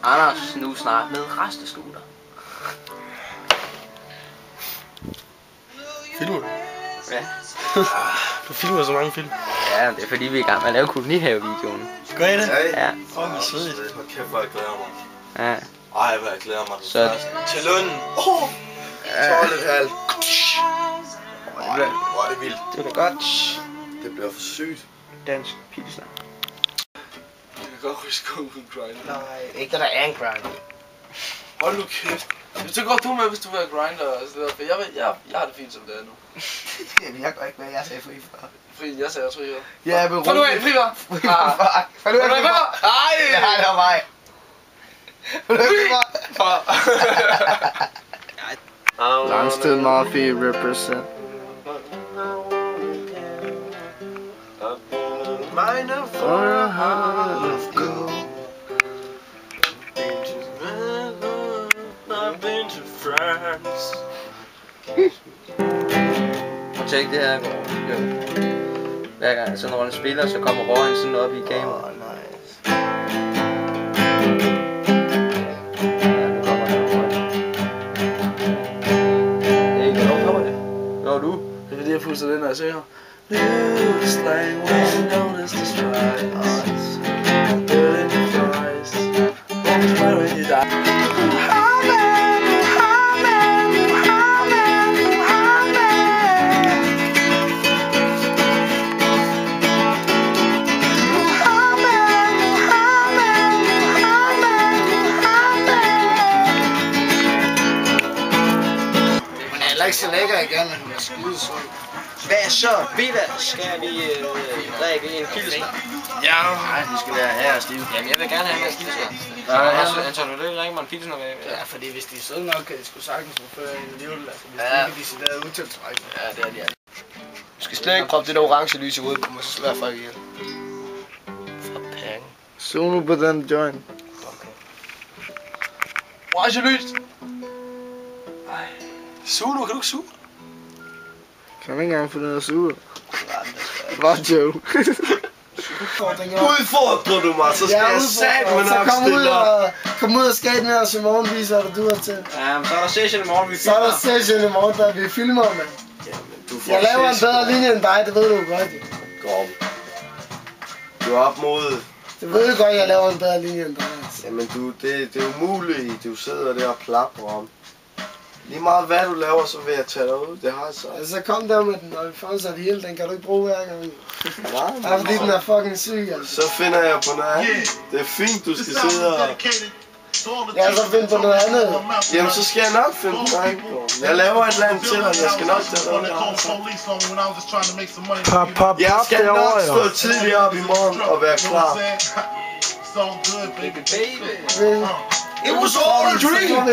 Anders nu snart med resteskuter. Filmer du? Ja. Du filmer så mange film. Ja, det er fordi vi er i gang med at lave kolonihave-videoen. Gør I det? Ja. Fucking svedigt. Hold kæft, hvor jeg glæder mig. Ja. Ej, hvor jeg glæder mig. Så... Til Lunden. 12,5. Hvor er det vildt. Det er godt. Det bliver for sygt. Dansk pilsner. Jeg kan godt huske uden grinder. Nej, ikke der er en grind. Hold nu kæft. Hvis du går du med, hvis du vil have grinder og sådan noget, for jeg har det fint som det er nu. Jeg går ikke med, jeg sagde fri før. Fri, jeg sagde fri. Ja, men Få nu af, fri var. Fri før. Ej! Nej, det var mig. Langsted Mafia represent. Mine For a heart of gold. I've been to France. Og tjek det her. Hver gang så når den spiller, så kommer røgen sådan op i kameraet. Oh, nice. Når du? Det er det, jeg puster den, når jeg synger. Looks like we noticed the stripes. Good in your eyes. Won't smile when you die. Ikke så lækker igen, men hun er skidesød. Hvad så? Viva? Skal vi drikke en pilsner? Ja, nej, det skal være her og stive. Jamen, jeg vil gerne have en pilsner. Anton, vil du ikke ringe mig en pilsner med? Ja, fordi hvis de er søde nok, kan de sgu sagtens forføre en alligevel. Altså, hvis Ja. de ikke er decideret utiltrækkende. Ja, det er de. Du skal slet ikke proppe det der orange lys i hovedet på mig, så slår jeg folk ihjel. For penge. Zoom på den joint. Okay. Orange lys! Suge nu, kan du ikke suge? Kan man ikke engang få noget at suge? Hvad Joe? Udfordrer du mig, så skal jeg satme nok stille op. Kom ud og skate med os i morgen, viser hvad du har til. Ja, men så er der session i morgen, vi Så er filmer. der session i morgen, der vi filmer, mand. Du får Jeg laver en session. bedre linje end dig, det ved du godt. Kom. Du er op mod... Du ved godt, jeg laver en bedre linje end dig. Altså. Jamen det er umuligt, du sidder der og plapper om. Lige meget hvad du laver, så vil jeg tage dig ud, det har jeg så. Altså kom der med den, og vi får sig det hele, den kan du ikke bruge hver gang. Nej, Ja, fordi den er fucking syg, altså. så finder jeg på noget andet. Det er fint, du skal sidde og... Ja, så find på noget andet. Jamen, så skal jeg nok finde på noget andet. Jeg laver et eller andet til dig, jeg skal nok tage dig ud. Jeg skal nok stå tidligt op i morgen og være klar. Baby. It was all a dream!